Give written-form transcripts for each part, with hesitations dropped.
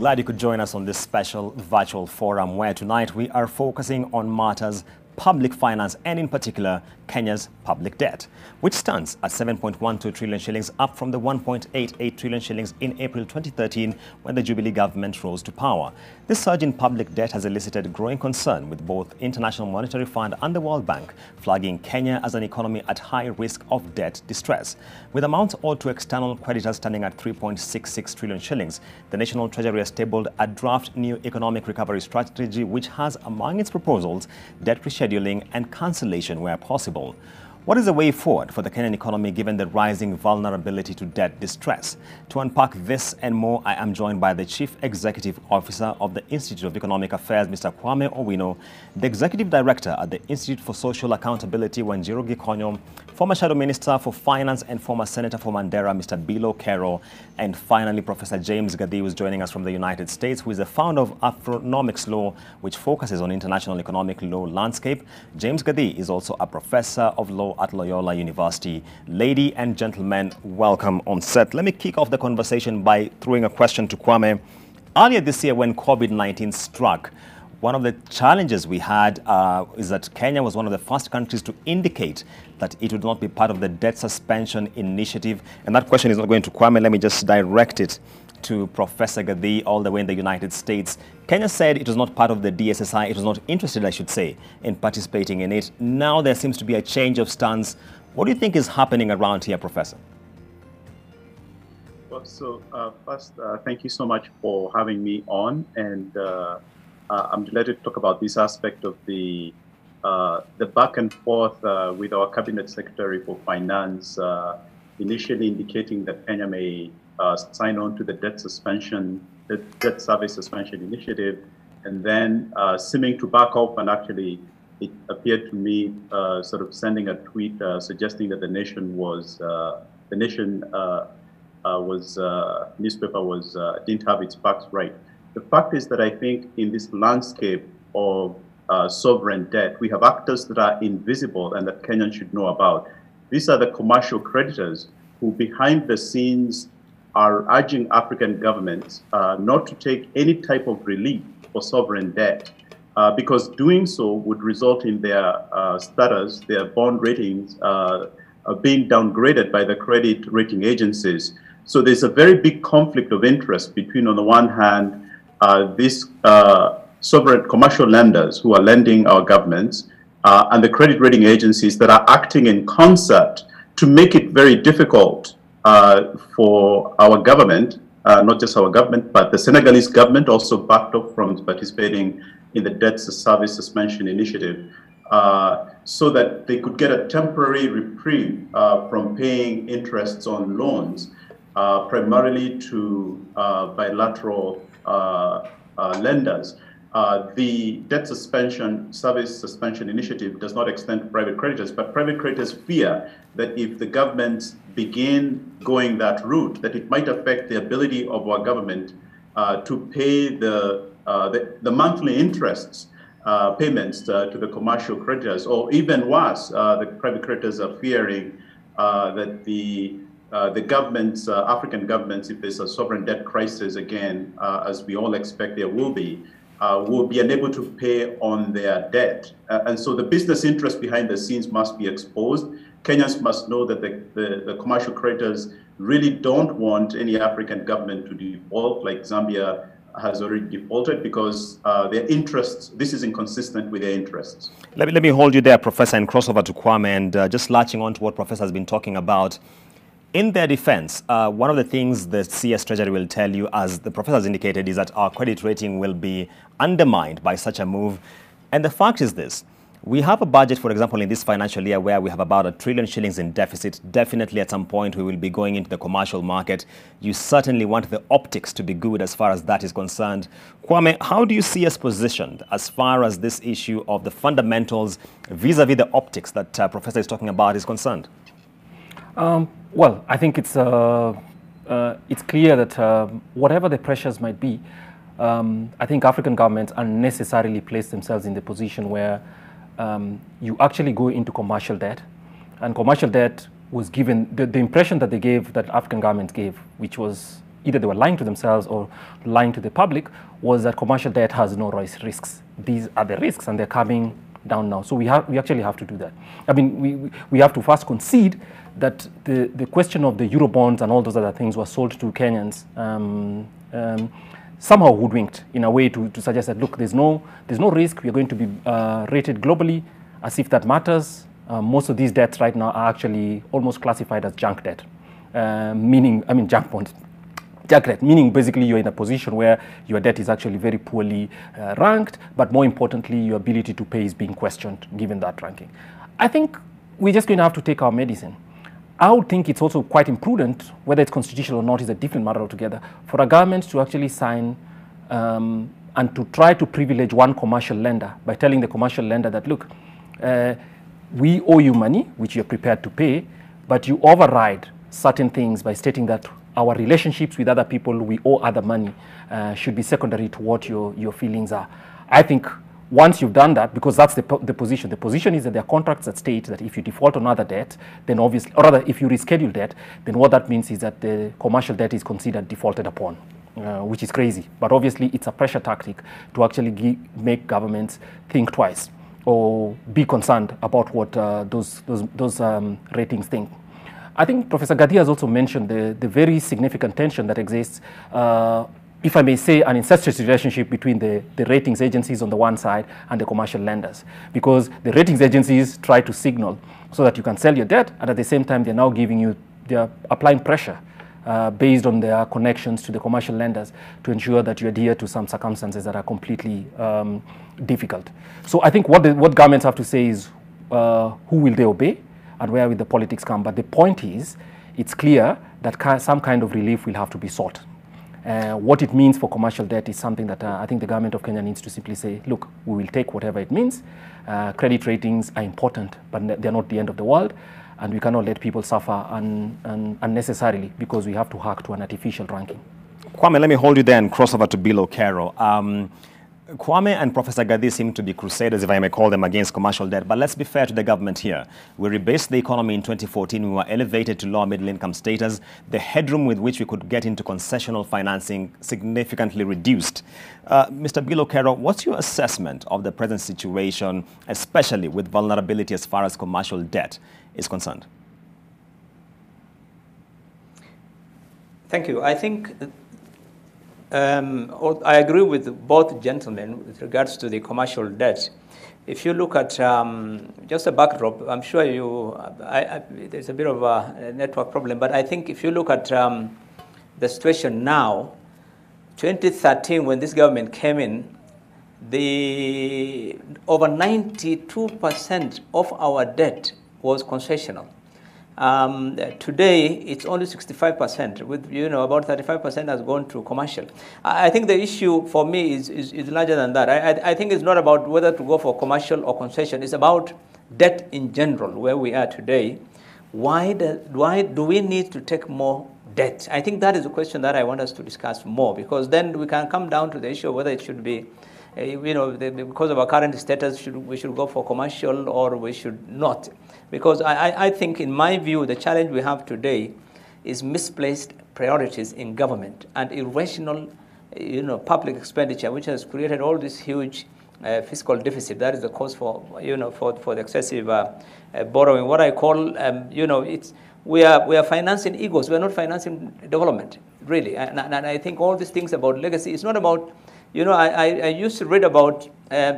Glad you could join us on this special virtual forum where tonight we are focusing on matters public finance and in particular Kenya's public debt, which stands at 7.12 trillion shillings, up from the 1.88 trillion shillings in April 2013 when the Jubilee government rose to power. This surge in public debt has elicited growing concern, with both International Monetary Fund and the World Bank flagging Kenya as an economy at high risk of debt distress. With amounts owed to external creditors standing at 3.66 trillion shillings, the National Treasury has tabled a draft new economic recovery strategy which has among its proposals debt rescheduling and cancellation where possible. What is the way forward for the Kenyan economy given the rising vulnerability to debt distress? To unpack this and more, I am joined by the Chief Executive Officer of the Institute of Economic Affairs, Mr. Kwame Owino, the Executive Director at the Institute for Social Accountability, Wanjiru Gikonyo, former Shadow Minister for Finance and former Senator for Mandera, Mr. Bilo Kero, and finally Professor James Gadhi, who is joining us from the United States, who is the founder of Afronomics Law, which focuses on international economic law landscape. James Gadhi is also a professor of law at Loyola University. Ladies and gentlemen, welcome on set. Let me kick off the conversation by throwing a question to Kwame. Earlier this year when COVID-19 struck, one of the challenges we had is that Kenya was one of the first countries to indicate that it would not be part of the debt suspension initiative. And that question is not going to Kwame. Let me just direct it to Professor Gadhi all the way in the United States. Kenya said it was not part of the DSSI. It was not interested, I should say, in participating in it. Now there seems to be a change of stance. What do you think is happening around here, Professor? Well, so first, thank you so much for having me on. And I'm delighted to talk about this aspect of the back and forth with our Cabinet Secretary for Finance, initially indicating that Kenya may sign on to the debt service suspension initiative, and then seeming to back off, and actually it appeared to me sort of sending a tweet suggesting that the nation newspaper didn't have its facts right. The fact is that I think in this landscape of sovereign debt, we have actors that are invisible and that Kenyans should know about. These are the commercial creditors who behind the scenes are urging African governments not to take any type of relief for sovereign debt, because doing so would result in their status, their bond ratings being downgraded by the credit rating agencies. So there's a very big conflict of interest between, on the one hand, these sovereign commercial lenders who are lending our governments and the credit rating agencies that are acting in concert to make it very difficult for our government, not just our government, but the Senegalese government also backed off from participating in the debt service suspension initiative, so that they could get a temporary reprieve from paying interests on loans, primarily to bilateral lenders. The debt service suspension initiative does not extend to private creditors, but private creditors fear that if the governments begin going that route, that it might affect the ability of our government to pay the monthly interests payments to the commercial creditors, or even worse, the private creditors are fearing that the governments, African governments, if there's a sovereign debt crisis again, as we all expect there will be unable to pay on their debt. And so the business interest behind the scenes must be exposed. Kenyans must know that the commercial creditors really don't want any African government to default, like Zambia has already defaulted, because their interests, this is inconsistent with their interests. Let me hold you there, Professor, and cross over to Kwame, and just latching on to what Professor has been talking about. In their defense, one of the things the CS Treasury will tell you, as the professor has indicated, is that our credit rating will be undermined by such a move. And the fact is this: we have a budget, for example, in this financial year where we have about 1 trillion shillings in deficit. Definitely at some point we will be going into the commercial market. You certainly want the optics to be good as far as that is concerned. Kwame, how do you see us positioned as far as this issue of the fundamentals vis-a-vis the optics that Professor is talking about is concerned? Well, I think it's clear that whatever the pressures might be, I think African governments unnecessarily place themselves in the position where you actually go into commercial debt, and commercial debt was given, the impression that they gave, that African governments gave, which was either they were lying to themselves or lying to the public, was that commercial debt has no risks. These are the risks, and they're coming down now. So we actually have to do that. I mean, we have to first concede that the question of the Eurobonds and all those other things were sold to Kenyans somehow hoodwinked in a way to suggest that, look, there's no risk. We're going to be rated globally, as if that matters. Most of these debts right now are actually almost classified as junk debt, junk bonds. Junk debt, meaning basically you're in a position where your debt is actually very poorly ranked, but more importantly, your ability to pay is being questioned given that ranking. I think we're just going to have to take our medicine. I would think it's also quite imprudent, whether it's constitutional or not is a different matter altogether, for a government to actually sign and to try to privilege one commercial lender by telling the commercial lender that, look, we owe you money, which you're prepared to pay, but you override certain things by stating that our relationships with other people, we owe other money, should be secondary to what your feelings are. I think once you've done that, because that's the position. The position is that there are contracts that state that if you default on other debt, then obviously, or rather, if you reschedule debt, then what that means is that the commercial debt is considered defaulted upon, which is crazy. But obviously, it's a pressure tactic to actually make governments think twice or be concerned about what those ratings think. I think Professor Gadia has also mentioned the very significant tension that exists, if I may say, an incestuous relationship between the ratings agencies on the one side and the commercial lenders. Because the ratings agencies try to signal so that you can sell your debt, and at the same time, they're now they're applying pressure based on their connections to the commercial lenders to ensure that you adhere to some circumstances that are completely difficult. So I think what governments have to say is who will they obey and where will the politics come. But the point is, it's clear that some kind of relief will have to be sought. What it means for commercial debt is something that I think the government of Kenya needs to simply say, look, we will take whatever it means. Credit ratings are important, but they're not the end of the world. And we cannot let people suffer unnecessarily because we have to hack to an artificial ranking. Kwame, let me hold you there and cross over to Bill Okero. Kwame and Professor Gadi seem to be crusaders, if I may call them, against commercial debt. But let's be fair to the government here. We rebased the economy in 2014. We were elevated to lower middle income status. The headroom with which we could get into concessional financing significantly reduced. Mr. Bill Okero, what's your assessment of the present situation, especially with vulnerability as far as commercial debt is concerned? Thank you. I think I agree with both gentlemen with regards to the commercial debt. If you look at just a backdrop, I'm sure there's a bit of a network problem, but I think if you look at the situation now, 2013, when this government came in, over 92% of our debt was concessional. Today, it's only 65%, with about 35% has gone to commercial. I think the issue for me is larger than that. I think it's not about whether to go for commercial or concession. It's about debt in general, where we are today. Why do we need to take more debt? I think that is a question that I want us to discuss more, because then we can come down to the issue of whether it should be, because of our current status, we should go for commercial or we should not. Because I think, in my view, the challenge we have today is misplaced priorities in government and irrational, public expenditure, which has created all this huge fiscal deficit. That is the cause for the excessive borrowing. What I call, we are financing egos. We are not financing development, really. And I think all these things about legacy, it's not about, I used to read about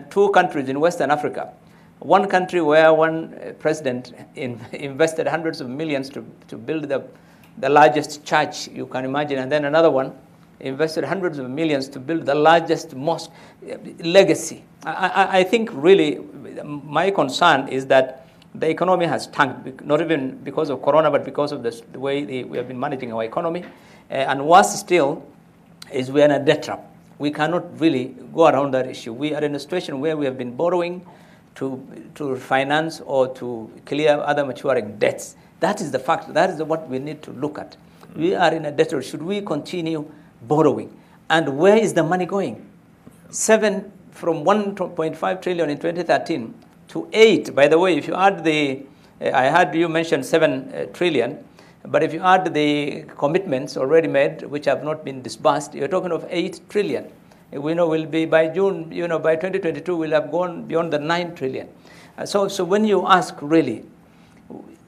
2 countries in Western Africa. One country where one president invested hundreds of millions to build the largest church you can imagine, and then another one invested hundreds of millions to build the largest mosque. Legacy. I think really my concern is that the economy has tanked, not even because of Corona, but because of the way we have been managing our economy. And worse still is we are in a debt trap. We cannot really go around that issue. We are in a situation where we have been borrowing to finance or to clear other maturing debts. That is the fact. That is what we need to look at. We are in a debt trap. Should we continue borrowing? And where is the money going? From 1.5 trillion in 2013 to 8. By the way, if you add I heard you mention 7 trillion, But if you add the commitments already made, which have not been disbursed, you're talking of 8 trillion. We know we'll be by June, by 2022, we'll have gone beyond the 9 trillion. So when you ask really,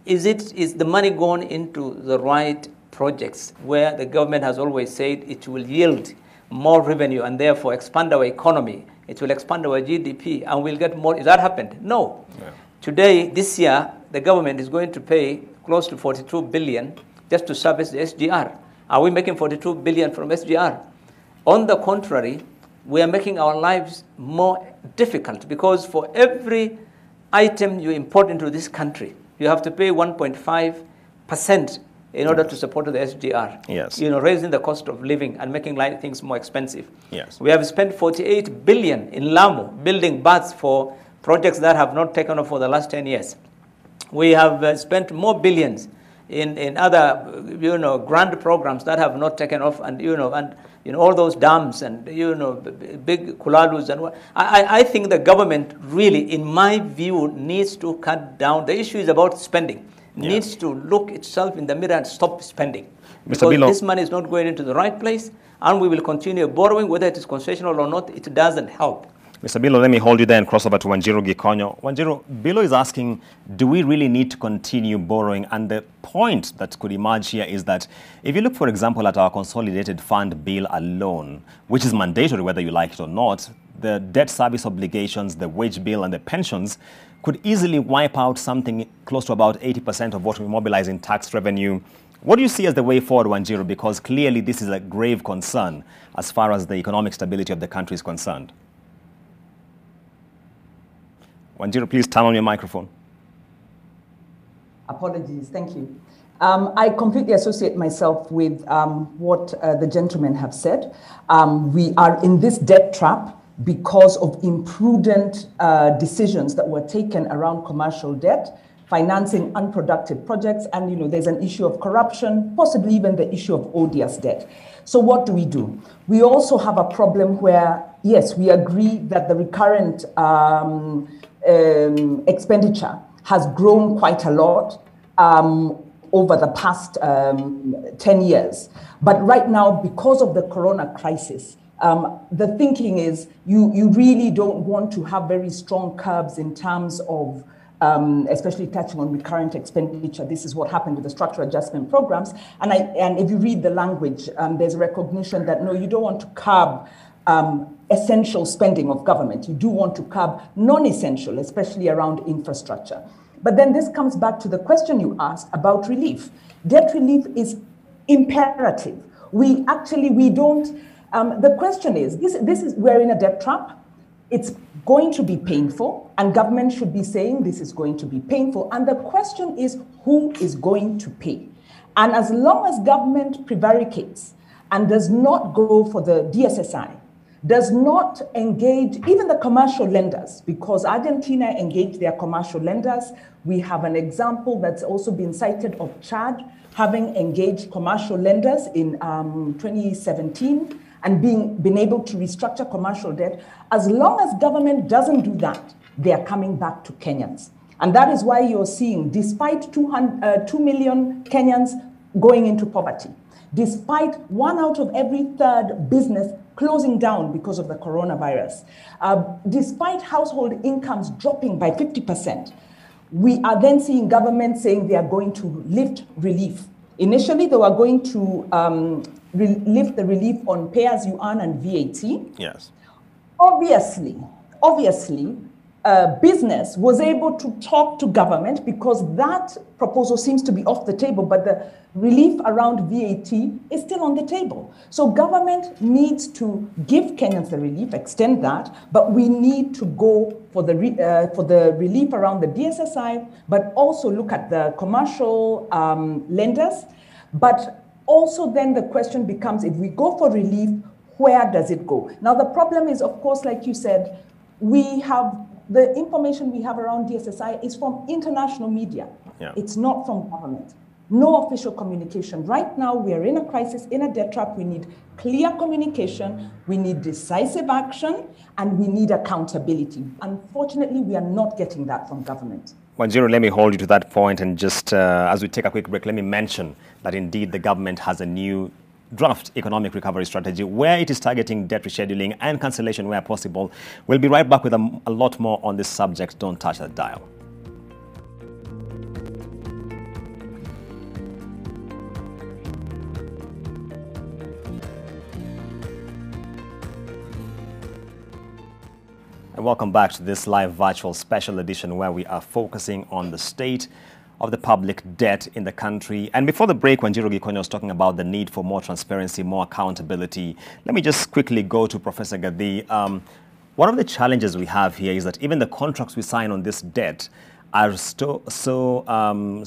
is the money gone into the right projects where the government has always said it will yield more revenue and therefore expand our economy, it will expand our GDP and we'll get more? Has that happened? No. Yeah. Today, this year, the government is going to pay close to 42 billion just to service the SGR. Are we making 42 billion from SGR? On the contrary, we are making our lives more difficult because for every item you import into this country, you have to pay 1.5% in order to support the SGR. Yes. Raising the cost of living and making things more expensive. Yes. We have spent 48 billion in Lamu building baths for projects that have not taken off for the last 10 years. We have spent more billions in other, grand programs that have not taken off, and all those dams and big kulalus and what. I think the government really, in my view, needs to cut down. The issue is about spending. Yes. Needs to look itself in the mirror and stop spending. Because this money is not going into the right place, and we will continue borrowing, whether it is concessional or not. It doesn't help. Mr. Bilo, let me hold you there and cross over to Wanjiru Gikonyo. Wanjiru, Bilo is asking, do we really need to continue borrowing? And the point that could emerge here is that if you look, for example, at our consolidated fund bill alone, which is mandatory whether you like it or not, the debt service obligations, the wage bill and the pensions could easily wipe out something close to about 80% of what we mobilize in tax revenue. What do you see as the way forward, Wanjiru? Because clearly this is a grave concern as far as the economic stability of the country is concerned. Wanjiru, please turn on your microphone. Apologies, thank you. I completely associate myself with what the gentlemen have said. We are in this debt trap because of imprudent decisions that were taken around commercial debt, financing unproductive projects, and there's an issue of corruption, possibly even the issue of odious debt. So what do? We also have a problem where, yes, we agree that the recurrent expenditure has grown quite a lot over the past 10 years. But right now, because of the corona crisis, the thinking is you really don't want to have very strong curbs in terms of especially touching on recurrent expenditure. This is what happened with the structural adjustment programs. And if you read the language, there's a recognition that, no, you don't want to curb essential spending of government. You do want to curb non-essential, especially around infrastructure. But then this comes back to the question you asked about relief. Debt relief is imperative. We don't, the question is, we're in a debt trap. It's going to be painful, and government should be saying this is going to be painful. And the question is, who is going to pay? And as long as government prevaricates and does not go for the DSSI, does not engage even the commercial lenders, because Argentina engaged their commercial lenders. We have an example that's also been cited of Chad having engaged commercial lenders in 2017 and been able to restructure commercial debt. As long as government doesn't do that, they are coming back to Kenyans. And that is why you're seeing, despite 2 million Kenyans going into poverty, despite 1 out of every 3rd business closing down because of the coronavirus, despite household incomes dropping by 50%, we are then seeing government saying they are going to lift relief. Initially, they were going to lift the relief on pay-as-you-earn and VAT. Yes. Obviously, business was able to talk to government because that proposal seems to be off the table, but the relief around VAT is still on the table. So government needs to give Kenyans the relief, extend that, but we need to go for the relief around the DSSI, but also look at the commercial lenders. But also then the question becomes, if we go for relief, where does it go? Now the problem is, of course, like you said, the information we have around DSSI is from international media. Yeah. It's not from government. No official communication. Right now, we are in a crisis, in a debt trap. We need clear communication, we need decisive action, and we need accountability. Unfortunately, we are not getting that from government. Wanjiru, let me hold you to that point, and just as we take a quick break, let me mention that indeed the government has a new draft economic recovery strategy where it is targeting debt rescheduling and cancellation where possible. We'll be right back with a lot more on this subject. Don't touch that dial. And welcome back to this live virtual special edition where we are focusing on the state of the public debt in the country. And before the break, when Wanjiru Gikonyo was talking about the need for more transparency, more accountability, let me just quickly go to Professor Gadi. One of the challenges we have here is that even the contracts we sign on this debt are so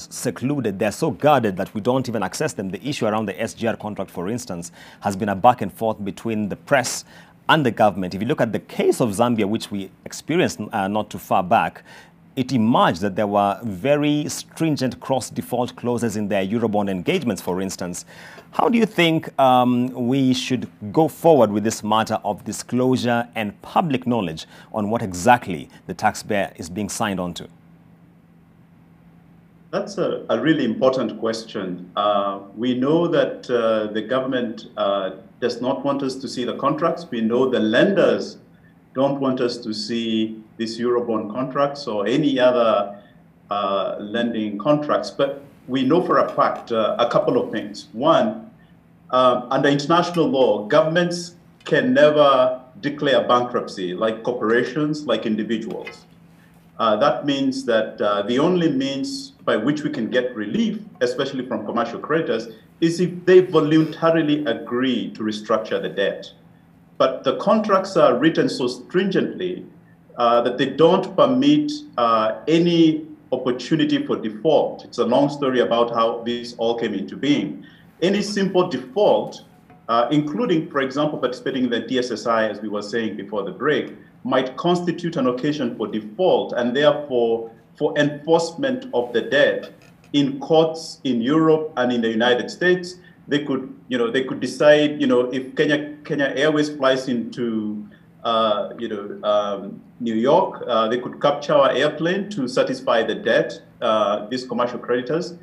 secluded, they're so guarded that we don't even access them. The issue around the SGR contract, for instance, has been a back and forth between the press and the government. If you look at the case of Zambia, which we experienced not too far back, it emerged that there were very stringent cross-default clauses in their Eurobond engagements, for instance. How do you think we should go forward with this matter of disclosure and public knowledge on what exactly the taxpayer is being signed on to? That's a really important question. We know that the government does not want us to see the contracts. We know the lenders don't want us to see these Eurobond contracts or any other lending contracts. But we know for a fact a couple of things. One, under international law, governments can never declare bankruptcy like corporations, like individuals. That means that the only means by which we can get relief, especially from commercial creditors, is if they voluntarily agree to restructure the debt. But the contracts are written so stringently that they don't permit any opportunity for default. It's a long story about how this all came into being. Any simple default, including, for example, participating in the DSSI, as we were saying before the break, might constitute an occasion for default and therefore for enforcement of the debt in courts in Europe and in the United States. They could, they could decide, if Kenya Airways flies into, New York, they could capture our airplane to satisfy the debt. These commercial creditors,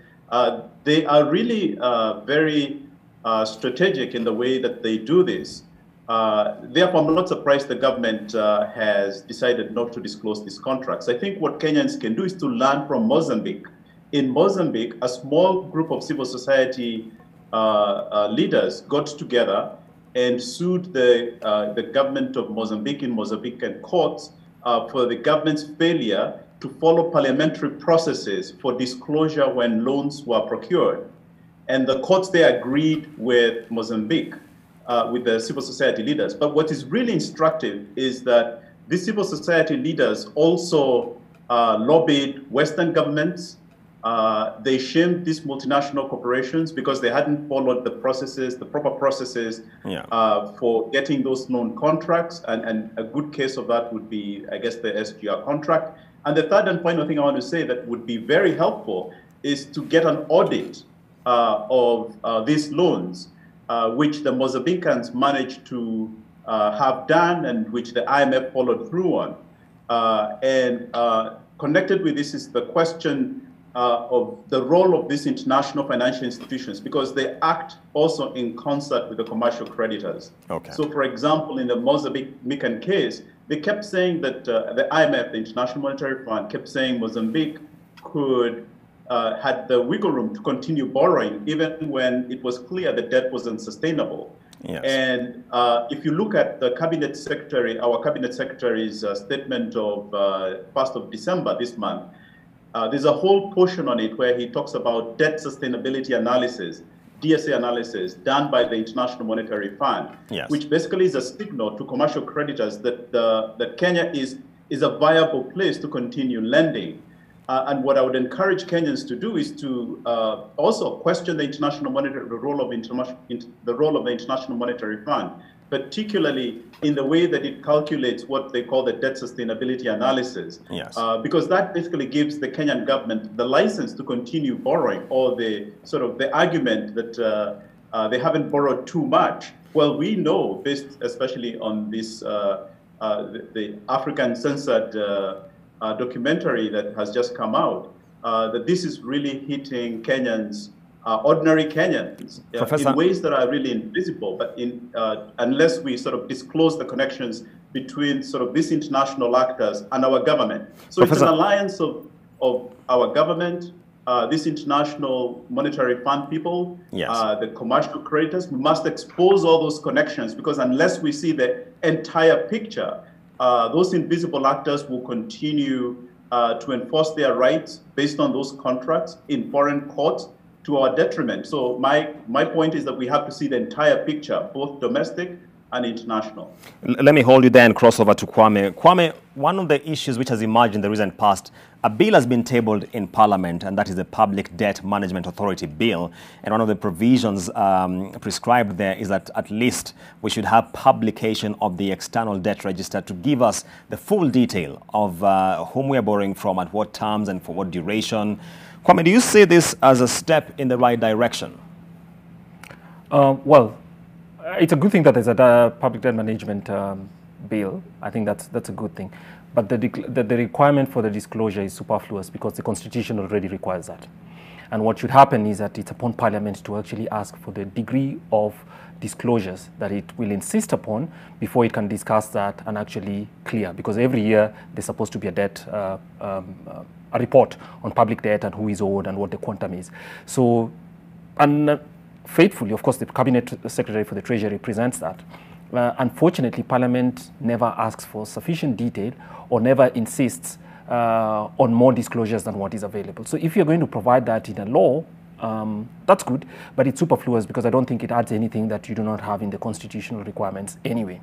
they are really very strategic in the way that they do this. Therefore, I'm not surprised the government has decided not to disclose these contracts. I think what Kenyans can do is to learn from Mozambique. In Mozambique, a small group of civil society leaders got together and sued the government of Mozambique in Mozambican courts for the government's failure to follow parliamentary processes for disclosure when loans were procured. And the courts there agreed with Mozambique, with the civil society leaders. But what is really instructive is that these civil society leaders also lobbied Western governments. They shamed these multinational corporations because they hadn't followed the processes, the proper processes for getting those loan contracts. And a good case of that would be, I guess, the SGR contract. And the third and final thing I want to say that would be very helpful is to get an audit of these loans, which the Mozambicans managed to have done and which the IMF followed through on. And connected with this is the question of the role of these international financial institutions, because they act also in concert with the commercial creditors. Okay. So, for example, in the Mozambican case, they kept saying that the IMF, the International Monetary Fund, kept saying Mozambique could had the wiggle room to continue borrowing even when it was clear the debt wasn't sustainable. Yes. And if you look at the cabinet secretary, our cabinet secretary's statement of 1st of December this month, there's a whole portion on it where he talks about debt sustainability analysis, DSA analysis done by the International Monetary Fund, yes, which basically is a signal to commercial creditors that that Kenya is a viable place to continue lending. And what I would encourage Kenyans to do is to also question the role of the International Monetary Fund, particularly in the way that it calculates what they call the debt sustainability analysis. Yes. Because that basically gives the Kenyan government the license to continue borrowing, or the sort of the argument that they haven't borrowed too much. Well, we know, based especially on this the African censored documentary that has just come out, that this is really hitting Kenyans, ordinary Kenyans, in ways that are really invisible, but unless we sort of disclose the connections between sort of these international actors and our government. So it's an alliance of our government, these international monetary fund people, the commercial creators. We must expose all those connections, because unless we see the entire picture, those invisible actors will continue to enforce their rights based on those contracts in foreign courts to our detriment. So my point is that we have to see the entire picture, both domestic and international. Let me hold you there and cross over to Kwame. Kwame, one of the issues which has emerged in the recent past, a bill has been tabled in Parliament, and that is the Public Debt Management Authority Bill. And one of the provisions prescribed there is that at least we should have publication of the external debt register to give us the full detail of whom we are borrowing from, at what terms and for what duration. Kwame, do you see this as a step in the right direction? Well, it's a good thing that there's a public debt management bill. I think that's a good thing. But the requirement for the disclosure is superfluous, because the Constitution already requires that. And what should happen is that it's upon Parliament to actually ask for the degree of disclosures that it will insist upon before it can discuss that and actually clear. Because every year there's supposed to be a debt, a report on public debt and who is owed and what the quantum is. So, and faithfully, of course, the Cabinet Secretary for the Treasury presents that. Unfortunately, Parliament never asks for sufficient detail or never insists on more disclosures than what is available. So if you're going to provide that in a law, that's good, but it's superfluous, because I don't think it adds anything that you do not have in the constitutional requirements anyway.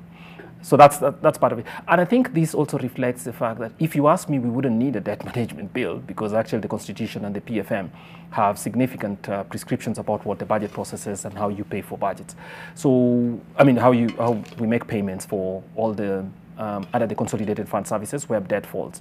So that's part of it. And I think this also reflects the fact that, if you ask me, we wouldn't need a debt management bill, because actually the Constitution and the PFM have significant prescriptions about what the budget process is and how you pay for budgets. So, I mean, how we make payments for all the under the consolidated fund services where debt falls.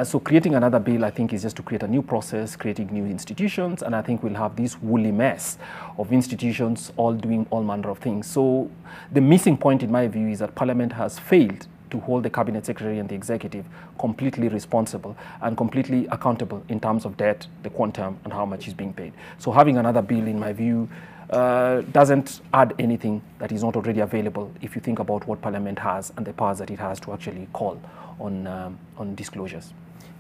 So creating another bill, I think, is just to create a new process, creating new institutions, and I think we'll have this woolly mess of institutions all doing all manner of things. So the missing point, in my view, is that Parliament has failed to hold the Cabinet Secretary and the Executive completely responsible and completely accountable in terms of debt, the quantum, and how much is being paid. So having another bill, in my view, doesn't add anything that is not already available if you think about what Parliament has and the powers that it has to actually call on disclosures.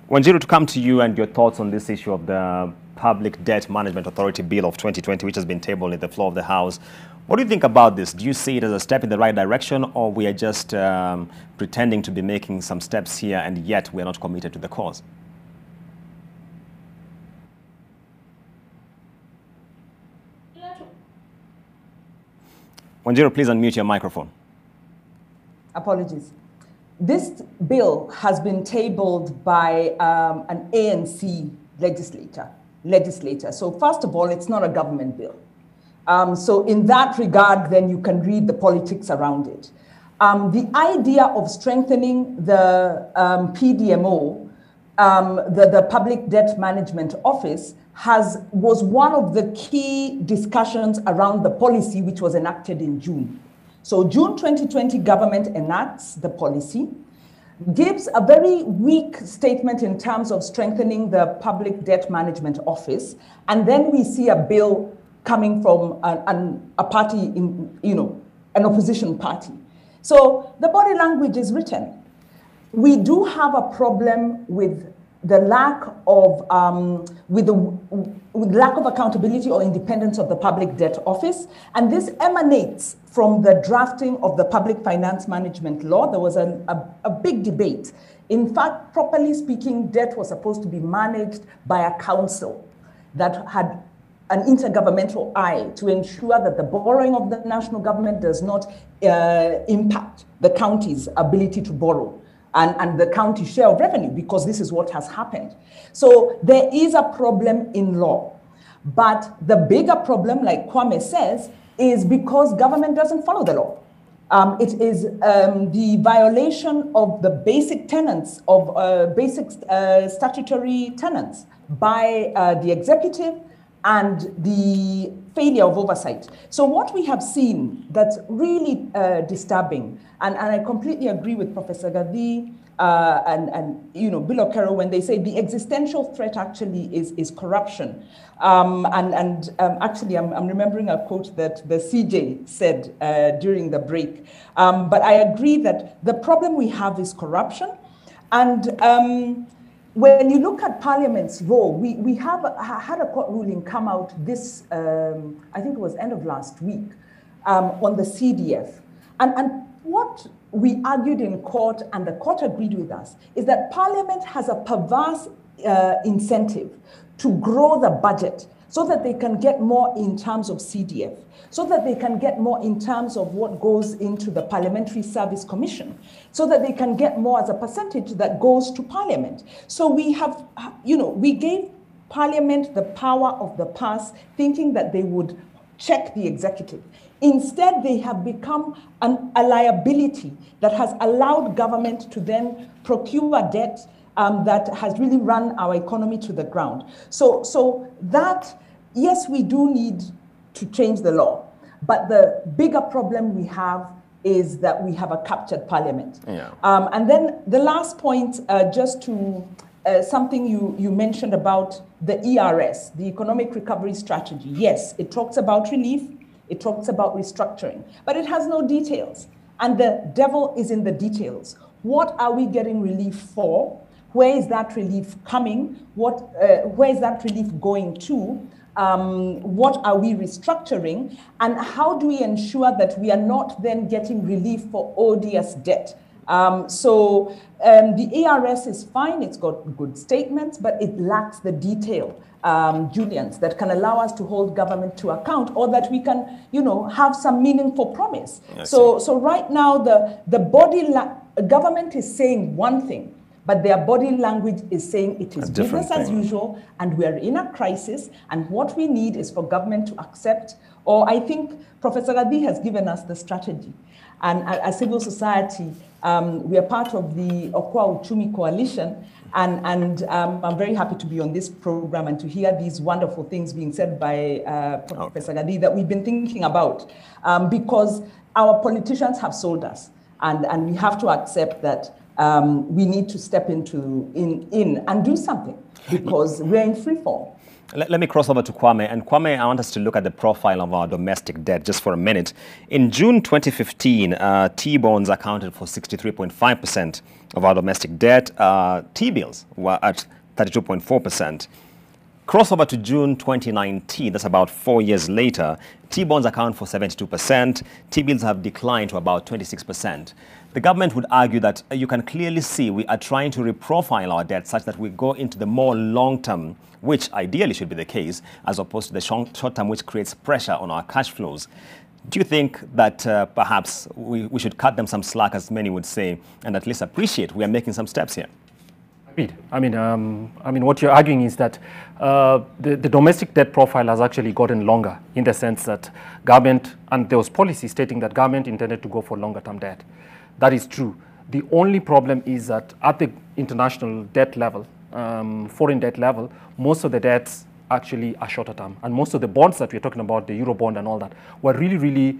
Wanjiru, to come to you and your thoughts on this issue of the Public Debt Management Authority Bill of 2020, which has been tabled in the floor of the House. What do you think about this? Do you see it as a step in the right direction, or we are just pretending to be making some steps here and yet we are not committed to the cause? Wanjiru, please unmute your microphone. Apologies. This bill has been tabled by an ANC legislator. So first of all, it's not a government bill. So in that regard, then you can read the politics around it. The idea of strengthening the PDMO, the Public Debt Management Office, was one of the key discussions around the policy which was enacted in June. So June 2020, government enacts the policy, gives a very weak statement in terms of strengthening the Public Debt Management Office, and then we see a bill coming from a party, an opposition party. So the body language is written. We do have a problem with the lack of with lack of accountability or independence of the Public Debt Office, and this emanates from the drafting of the Public Finance Management Law. There was a big debate. In fact, properly speaking, debt was supposed to be managed by a council that had an intergovernmental eye to ensure that the borrowing of the national government does not impact the county's ability to borrow and the county share of revenue, because this is what has happened. So there is a problem in law. But the bigger problem, like Kwame says, is because government doesn't follow the law. It is the violation of the basic tenets of basic statutory tenets by the executive and the failure of oversight. So what we have seen that's really disturbing, and I completely agree with Professor Gadhi you know, Bill O'Carroll, when they say the existential threat actually is corruption. Actually, I'm remembering a quote that the CJ said during the break. But I agree that the problem we have is corruption. And when you look at Parliament's role, we have had a court ruling come out this, I think it was end of last week, on the CDF. And what we argued in court, and the court agreed with us, is that Parliament has a perverse incentive to grow the budget so that they can get more in terms of CDF, so that they can get more in terms of what goes into the Parliamentary Service Commission, so that they can get more as a percentage that goes to Parliament. So we have, you know, we gave Parliament the power of the purse, thinking that they would check the executive. Instead, they have become a liability that has allowed government to then procure debt that has really run our economy to the ground. So that, yes, we do need to change the law, but the bigger problem we have is that we have a captured parliament. Yeah. And then the last point, just to something you mentioned about the ERS, the Economic Recovery Strategy. Yes, it talks about relief, it talks about restructuring, but it has no details. And the devil is in the details. What are we getting relief for? Where is that relief coming? Where is that relief going to? What are we restructuring? And how do we ensure that we are not then getting relief for odious debt? The ARS is fine, it's got good statements, but it lacks the detail, Julians, that can allow us to hold government to account, or that we can, you know, have some meaningful promise. So right now, government is saying one thing, but their body language is saying it is business as usual, and we are in a crisis, and what we need is for government to accept, or I think Professor Gadi has given us the strategy. And as civil society, we are part of the Okwa Uchumi Coalition, and I'm very happy to be on this program and to hear these wonderful things being said by Professor Gadi that we've been thinking about, because our politicians have sold us, and we have to accept that we need to step in and do something, because we're in free fall. Let me cross over to Kwame. And Kwame, I want us to look at the profile of our domestic debt just for a minute. In June 2015, T-bonds accounted for 63.5% of our domestic debt. T-bills were at 32.4%. Crossover to June 2019, that's about 4 years later, T-bonds account for 72%. T-bills have declined to about 26%. The government would argue that you can clearly see we are trying to reprofile our debt such that we go into the more long-term, which ideally should be the case, as opposed to the short-term, which creates pressure on our cash flows. Do you think that perhaps we should cut them some slack, as many would say, and at least appreciate we are making some steps here? I mean, what you're arguing is that the domestic debt profile has actually gotten longer, in the sense that government, and there was policy stating that government intended to go for longer-term debt. That is true. The only problem is that at the international debt level, foreign debt level, most of the debts actually are shorter term. And most of the bonds that we're talking about, the Eurobond and all that, were really, really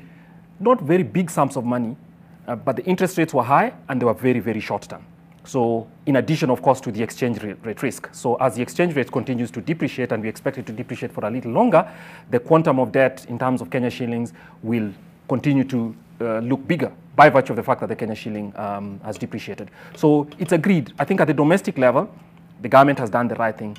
not very big sums of money, but the interest rates were high and they were very, very short term. So in addition, of course, to the exchange rate risk. So as the exchange rate continues to depreciate, and we expect it to depreciate for a little longer, the quantum of debt in terms of Kenya shillings will continue to look bigger by virtue of the fact that the Kenya shilling has depreciated. So it's agreed. I think at the domestic level, the government has done the right thing.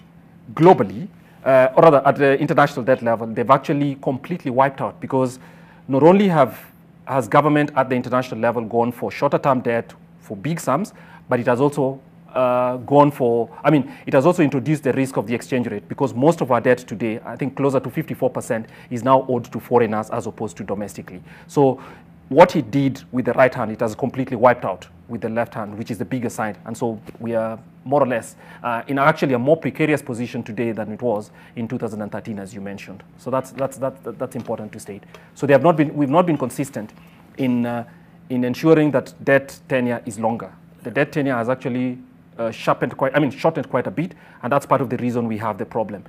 Globally, or rather at the international debt level, they've actually completely wiped out, because not only has government at the international level gone for shorter term debt for big sums, but it has also it has also introduced the risk of the exchange rate, because most of our debt today, I think closer to 54%, is now owed to foreigners as opposed to domestically. So what it did with the right hand, it has completely wiped out with the left hand, which is the bigger side. And so we are more or less in actually a more precarious position today than it was in 2013, as you mentioned. So that's important to state. So we've not been consistent in ensuring that debt tenure is longer. The debt tenure has actually shortened quite a bit, and that's part of the reason we have the problem.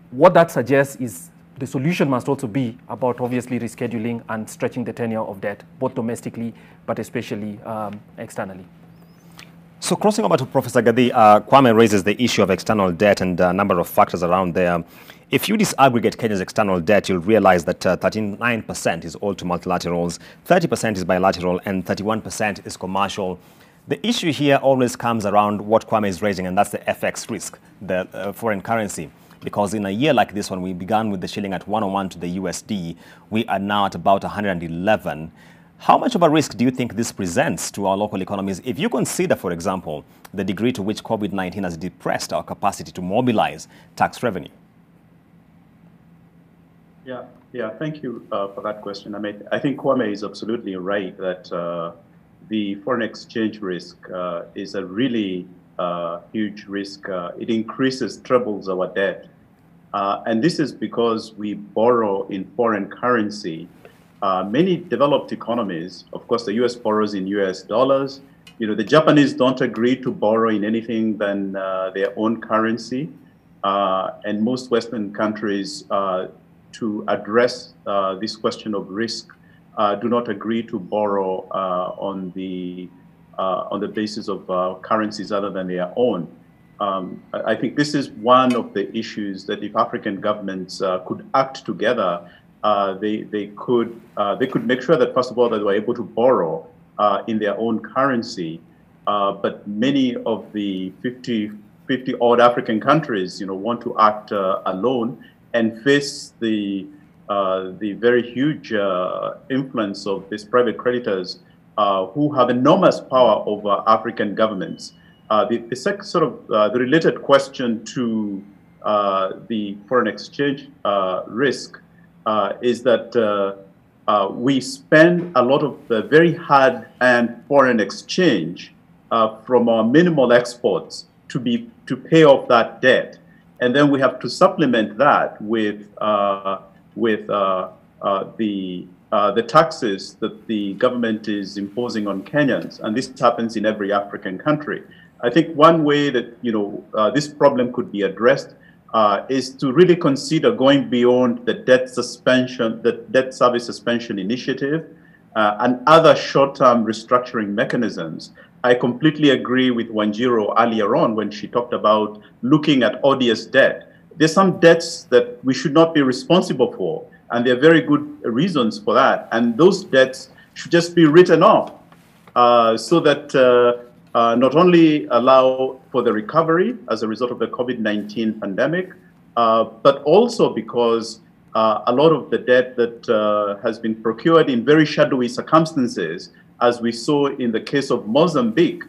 What that suggests is the solution must also be about obviously rescheduling and stretching the tenure of debt, both domestically but especially externally. So crossing over to Professor Gadi, Kwame raises the issue of external debt and a number of factors around there. If you disaggregate Kenya's external debt, you'll realize that 39% is owed to multilaterals, 30% is bilateral, and 31% is commercial. The issue here always comes around what Kwame is raising, and that's the FX risk, the foreign currency. Because in a year like this one, we began with the shilling at 101 to the USD. We are now at about 111. How much of a risk do you think this presents to our local economies if you consider, for example, the degree to which COVID-19 has depressed our capacity to mobilize tax revenue? Yeah, thank you for that question. I mean, I think Kwame is absolutely right that the foreign exchange risk is a really huge risk. It increases, trebles our debt. And this is because we borrow in foreign currency. Many developed economies, of course, the US borrows in US dollars. You know, the Japanese don't agree to borrow in anything than their own currency. And most Western countries, to address this question of risk, do not agree to borrow on the basis of currencies other than their own. I think this is one of the issues that if African governments could act together, they could make sure that, first of all, that they were able to borrow in their own currency. But many of the 50 odd African countries, want to act alone and face the very huge influence of these private creditors who have enormous power over African governments. The related question to the foreign exchange risk is that we spend a lot of the very hard-earned foreign exchange from our minimal exports to pay off that debt, and then we have to supplement that with the taxes that the government is imposing on Kenyans, and this happens in every African country. I think one way that this problem could be addressed is to really consider going beyond the debt service suspension initiative and other short-term restructuring mechanisms. I completely agree with Wanjiru earlier on when she talked about looking at odious debt. There's some debts that we should not be responsible for, and there are very good reasons for that. And those debts should just be written off so that not only allow for the recovery as a result of the COVID-19 pandemic, but also because a lot of the debt that has been procured in very shadowy circumstances, as we saw in the case of Mozambique,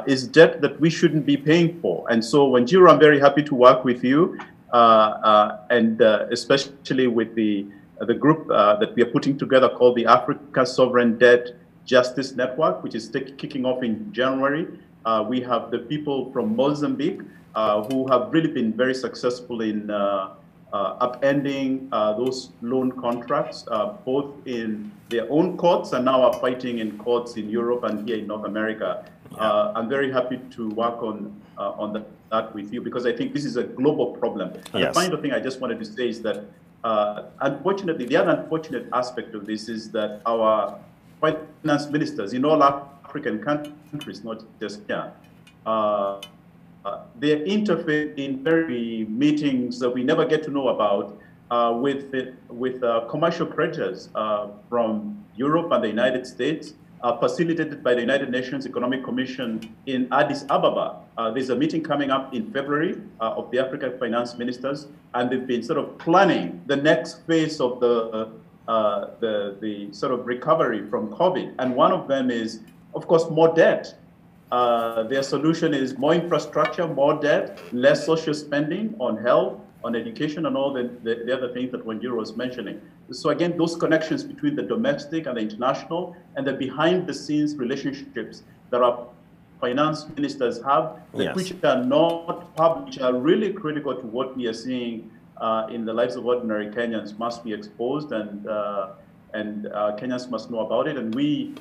is debt that we shouldn't be paying for. And so, Wanjiru, I'm very happy to work with you, and especially with the group that we are putting together called the Africa Sovereign Debt Justice Network, which is kicking off in January. We have the people from Mozambique who have really been very successful in upending those loan contracts, both in their own courts and now are fighting in courts in Europe and here in North America. I'm very happy to work on that with you, because I think this is a global problem. And the final thing I just wanted to say is that, unfortunately, the other unfortunate aspect of this is that our finance ministers in all African countries, not just here, they interfere in very meetings that we never get to know about with commercial creditors from Europe and the United States, facilitated by the United Nations Economic Commission in Addis Ababa. There's a meeting coming up in February of the African finance ministers, and they've been sort of planning the next phase of the sort of recovery from COVID. And one of them is, of course, more debt. Their solution is more infrastructure, more debt, less social spending on health, on education, and all the other things that Wanjiru was mentioning. So again, those connections between the domestic and the international and the behind-the-scenes relationships that our finance ministers have, which are not public, which are really critical to what we are seeing in the lives of ordinary Kenyans, must be exposed, and Kenyans must know about it. And the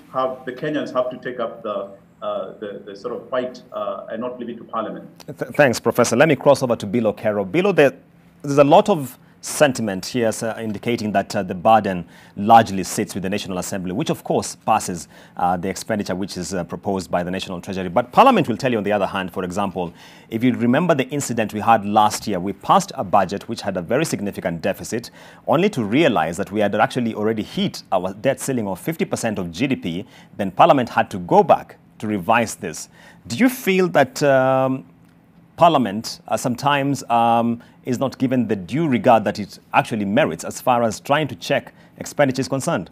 Kenyans have to take up the sort of fight and not leave it to Parliament. Thanks, Professor. Let me cross over to Bill Okero. Bill, there's a lot of sentiment here indicating that the burden largely sits with the National Assembly, which of course passes the expenditure which is proposed by the National Treasury. But Parliament will tell you on the other hand, for example, if you remember the incident we had last year, we passed a budget which had a very significant deficit, only to realize that we had actually already hit our debt ceiling of 50% of GDP. Then Parliament had to go back to revise this. Do you feel that Parliament sometimes is not given the due regard that it actually merits as far as trying to check expenditure is concerned?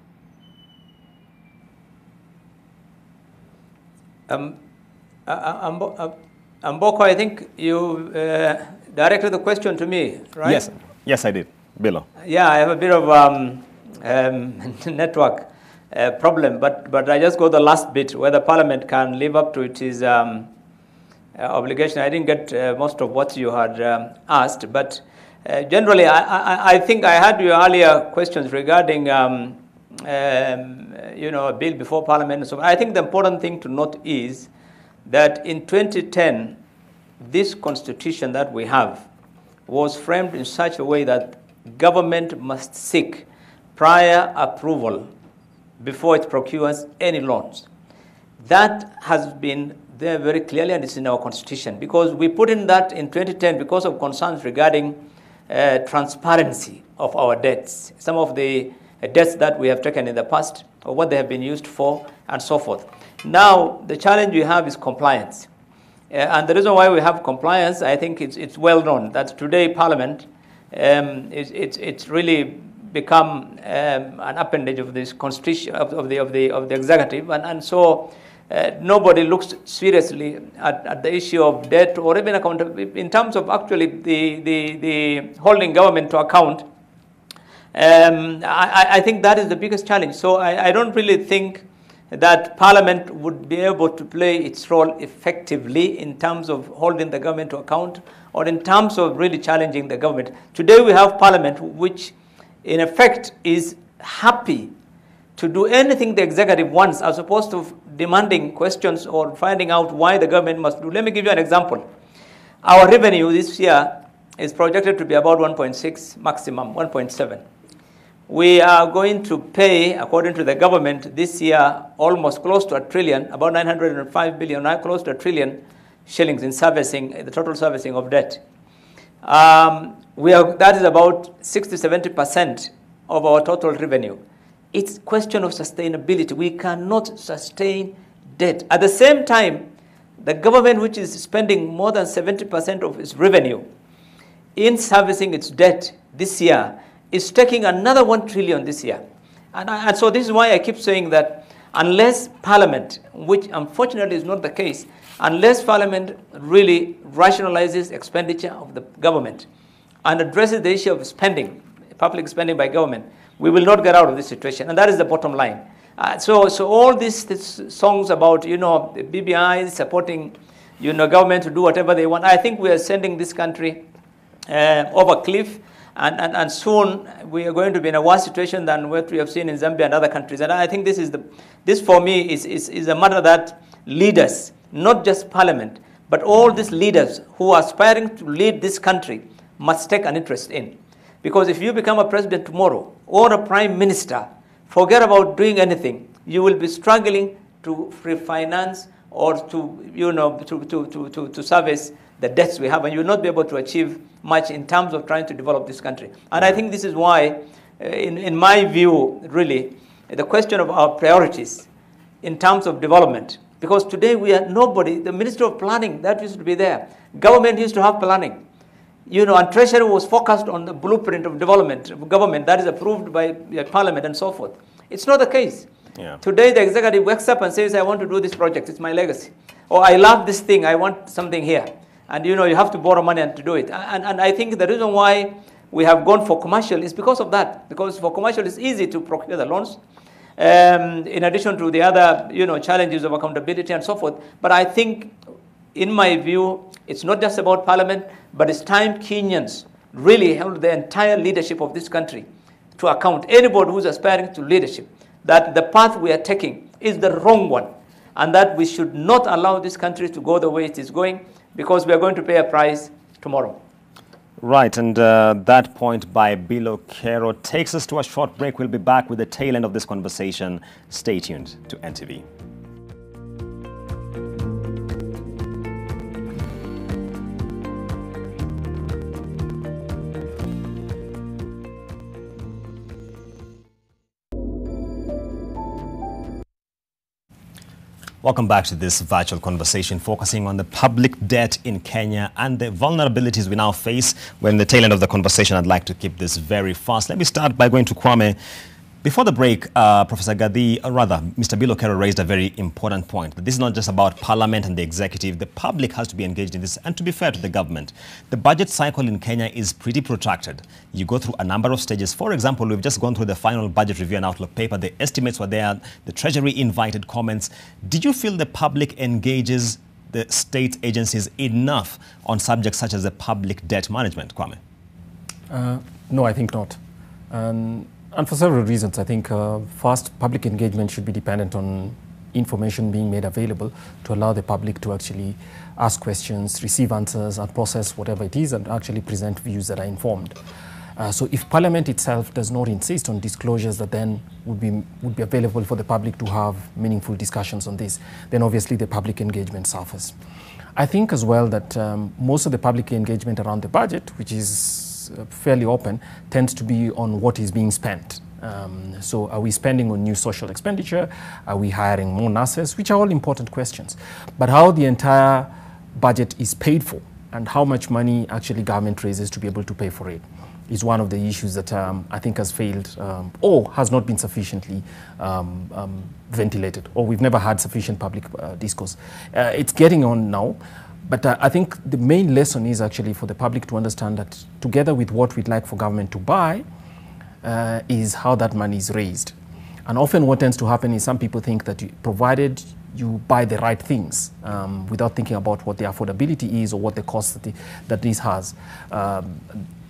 Mboko, I think you directed the question to me, right? Yes, yes, I did. Bilo. Yeah, I have a bit of network problem, but I just got the last bit, whether Parliament can live up to its obligation. I didn't get most of what you had asked, but generally, I think I had your earlier questions regarding, a bill before Parliament. So I think the important thing to note is that in 2010, this constitution that we have was framed in such a way that government must seek prior approval before it procures any loans. That has been there very clearly, and it's in our constitution, because we put in that in 2010 because of concerns regarding transparency of our debts, some of the debts that we have taken in the past, or what they have been used for, and so forth. Now, the challenge we have is compliance. And the reason why we have compliance, I think it's well known that today Parliament, it's really become an appendage of this constitution, of the executive, and so nobody looks seriously at the issue of debt or even accountability in terms of actually the holding government to account. I think that is the biggest challenge. So I don't really think that Parliament would be able to play its role effectively in terms of holding the government to account or in terms of really challenging the government. Today we have Parliament which in effect is happy to do anything the executive wants as opposed to demanding questions or finding out why the government must do. Let me give you an example. Our revenue this year is projected to be about 1.6, maximum 1.7. We are going to pay, according to the government, this year almost close to $1 trillion, about 905 billion, close to $1 trillion shillings in servicing, the total servicing of debt. That is about 60–70% of our total revenue. It's a question of sustainability. We cannot sustain debt. At the same time, the government, which is spending more than 70% of its revenue in servicing its debt this year, is taking another $1 trillion this year. And so this is why I keep saying that unless Parliament, which unfortunately is not the case, unless Parliament really rationalizes expenditure of the government and addresses the issue of spending, public spending by government, we will not get out of this situation. And that is the bottom line. So all these songs about, the BBI supporting, government to do whatever they want, I think we are sending this country over a cliff. And soon we are going to be in a worse situation than what we have seen in Zambia and other countries. And I think this for me is a matter that leaders, not just Parliament, but all these leaders who are aspiring to lead this country must take an interest in. Because if you become a president tomorrow or a prime minister, forget about doing anything. You will be struggling to refinance or to service the debts we have, and you will not be able to achieve much in terms of trying to develop this country. And I think this is why, in my view, really, the question of our priorities in terms of development, because today we are nobody, the Ministry of Planning, that used to be there. Government used to have planning. And Treasury was focused on the blueprint of development, of government that is approved by Parliament and so forth. It's not the case. Yeah. Today the executive wakes up and says, I want to do this project, it's my legacy. Or I love this thing, I want something here. And you have to borrow money and to do it. And I think the reason why we have gone for commercial is because of that. Because for commercial it's easy to procure the loans. In addition to the other challenges of accountability and so forth. But I think, in my view, it's not just about Parliament, but it's time Kenyans really held the entire leadership of this country to account. Anybody who's aspiring to leadership, that the path we are taking is the wrong one, and that we should not allow this country to go the way it is going, because we are going to pay a price tomorrow. Right, and that point by Bilo Kero takes us to a short break. We'll be back with the tail end of this conversation. Stay tuned to NTV. Welcome back to this virtual conversation focusing on the public debt in Kenya and the vulnerabilities we now face. We're in the tail end of the conversation. I'd like to keep this very fast. Let me start by going to Kwame. Before the break, Professor Gadi, or rather, Mr. Bilo Kero raised a very important point. That this is not just about Parliament and the executive. The public has to be engaged in this. And to be fair to the government, the budget cycle in Kenya is pretty protracted. You go through a number of stages. For example, we've just gone through the final budget review and outlook paper. The estimates were there. The Treasury invited comments. Did you feel the public engages the state agencies enough on subjects such as the public debt management, Kwame? No, I think not. And for several reasons. I think first, public engagement should be dependent on information being made available to allow the public to actually ask questions, receive answers, and process whatever it is, and actually present views that are informed. So if Parliament itself does not insist on disclosures that then would be available for the public to have meaningful discussions on this, then obviously the public engagement suffers. I think as well that most of the public engagement around the budget, which is fairly open, tends to be on what is being spent. So are we spending on new social expenditure? Are we hiring more nurses? Which are all important questions. But how the entire budget is paid for and how much money actually government raises to be able to pay for it is one of the issues that I think has failed or has not been sufficiently ventilated, or we've never had sufficient public discourse. It's getting on now. But I think the main lesson is actually for the public to understand that together with what we'd like for government to buy is how that money is raised. And often what tends to happen is some people think that provided you buy the right things without thinking about what the affordability is or what the cost that this has,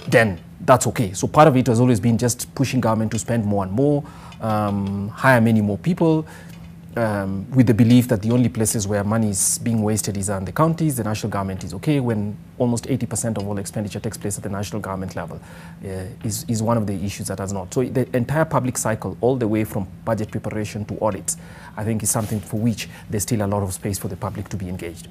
then that's okay. So part of it has always been just pushing government to spend more and more, hire many more people, with the belief that the only places where money is being wasted is on the counties. The national government is okay, when almost 80% of all expenditure takes place at the national government level, is one of the issues that has not. So the entire public cycle, all the way from budget preparation to audits, I think is something for which there's still a lot of space for the public to be engaged.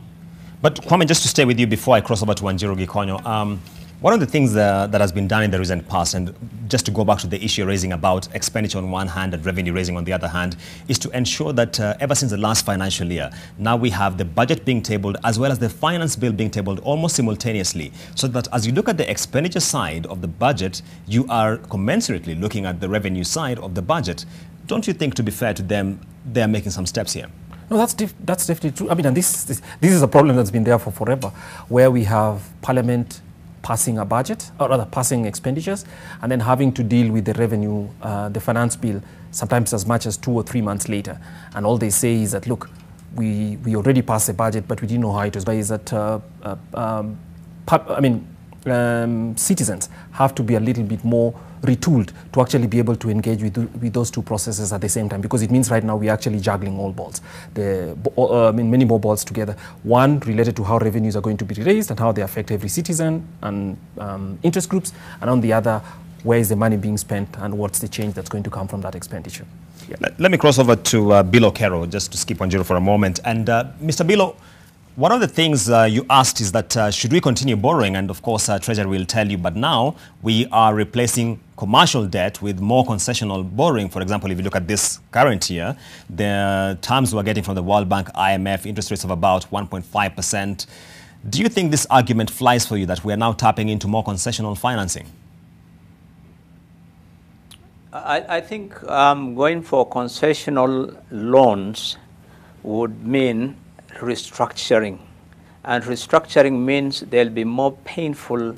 But Kwame, just to stay with you before I cross over to Wanjiru Gikonyo, one of the things that has been done in the recent past, and just to go back to the issue raising about expenditure on one hand and revenue raising on the other hand, is to ensure that ever since the last financial year, now we have the budget being tabled as well as the finance bill being tabled almost simultaneously, so that as you look at the expenditure side of the budget, you are commensurately looking at the revenue side of the budget. Don't you think, to be fair to them, they're making some steps here? No, that's definitely true. I mean, and this is a problem that's been there for forever, where we have Parliament passing a budget, or rather passing expenditures, and then having to deal with the revenue, the finance bill, sometimes as much as 2 or 3 months later. And all they say is that, look, we already passed the budget, but we didn't know how it was. But is that, citizens have to be a little bit more retooled to actually be able to engage with those two processes at the same time, because it means right now we're actually juggling all balls, many more balls together. One related to how revenues are going to be raised and how they affect every citizen and interest groups, and on the other, where is the money being spent and what's the change that's going to come from that expenditure. Yeah. Let me cross over to Bilo Kero, just to skip Wanjiru for a moment. And Mr. Bilo, one of the things you asked is that should we continue borrowing? And of course, Treasury will tell you, but now we are replacing commercial debt with more concessional borrowing. For example, if you look at this current year, the terms we're getting from the World Bank, IMF, interest rates of about 1.5%. Do you think this argument flies for you, that we are now tapping into more concessional financing? I think going for concessional loans would mean restructuring, and restructuring means there'll be more painful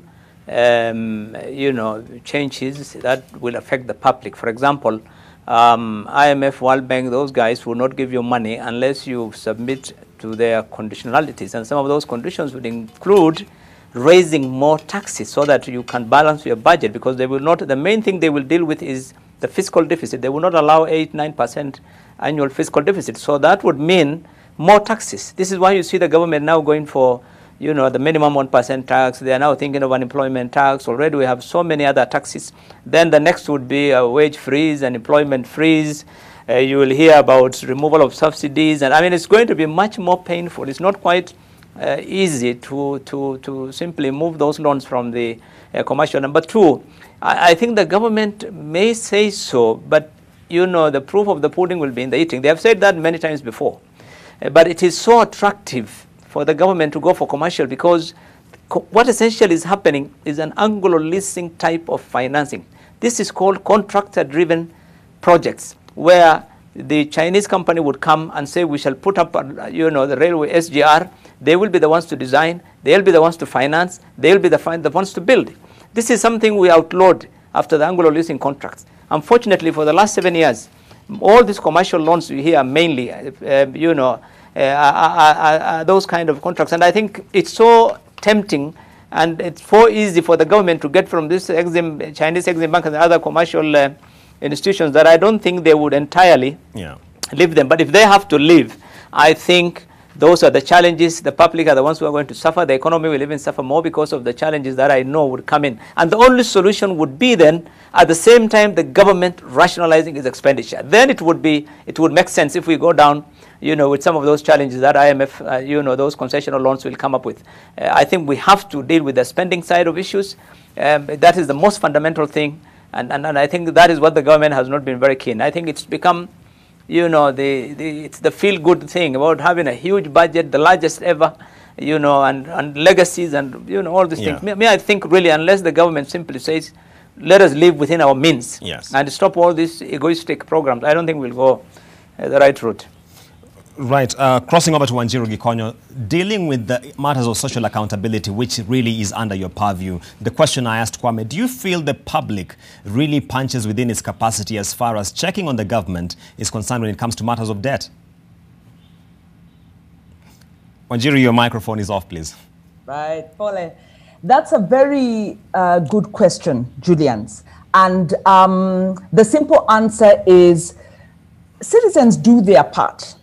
changes that will affect the public. For example, IMF, World Bank, those guys will not give you money unless you submit to their conditionalities, and some of those conditions would include raising more taxes so that you can balance your budget, because they will not, the main thing they will deal with is the fiscal deficit. They will not allow 8-9% annual fiscal deficit. So that would mean more taxes. This is why you see the government now going for you know, the minimum 1% tax. They are now thinking of unemployment tax. Already we have so many other taxes. Then the next would be a wage freeze and employment freeze. You will hear about removal of subsidies. And I mean, it's going to be much more painful. It's not quite easy to simply move those loans from the commercial. Number two, I think the government may say so, but you know, the proof of the pudding will be in the eating. They have said that many times before. But it is so attractive for the government to go for commercial because what essentially is happening is an Anglo leasing type of financing. This is called contractor-driven projects, where the Chinese company would come and say, we shall put up, you know, the railway SGR. They will be the ones to design. They'll be the ones to finance. They'll be the ones to build. This is something we outlawed after the Anglo leasing contracts. Unfortunately, for the last 7 years, all these commercial loans you hear mainly, you know, are those kind of contracts. And I think it's so tempting and it's so easy for the government to get from this Chinese Exim Bank and other commercial institutions that I don't think they would entirely leave them. But if they have to leave, I think those are the challenges. The public are the ones who are going to suffer. The economy will even suffer more because of the challenges that I know would come in. And the only solution would be then, at the same time, the government rationalizing its expenditure. Then it would make sense if we go down, you know, with some of those challenges that IMF, you know, those concessional loans will come up with. I think we have to deal with the spending side of issues. That is the most fundamental thing. And I think that is what the government has not been very keen. I think it's become, you know, it's the feel-good thing about having a huge budget, the largest ever, you know, and legacies and, you know, all these things. I think really, unless the government simply says, let us live within our means and stop all these egoistic programs, I don't think we'll go the right route. Right. Crossing over to Wanjiru Gikonyo, dealing with the matters of social accountability, which really is under your purview. The question I asked Kwame, do you feel the public really punches within its capacity as far as checking on the government is concerned when it comes to matters of debt? Wanjiru, your microphone is off, please. Right, Paul. That's a very good question, Julians. And the simple answer is citizens do their part.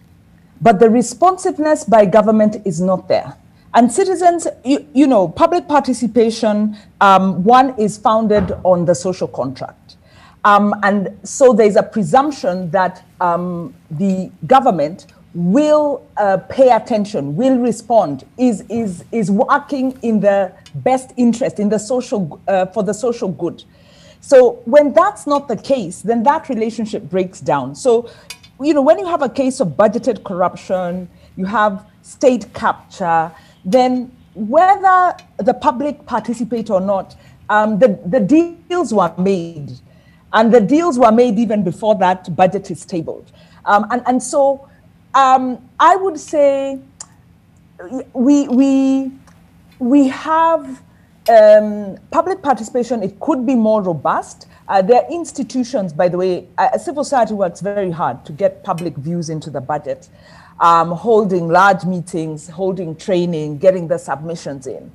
But the responsiveness by government is not there. And citizens, you know, public participation, one is founded on the social contract. And so there's a presumption that the government will pay attention, will respond, is working in the best interest, in the social, for the social good. So when that's not the case, then that relationship breaks down. So, you know, when you have a case of budgeted corruption, you have state capture, then whether the public participate or not, the deals were made. And the deals were made even before that budget is tabled. So I would say we have public participation. It could be more robust. There are institutions, by the way, civil society works very hard to get public views into the budget, holding large meetings, holding training, getting the submissions in.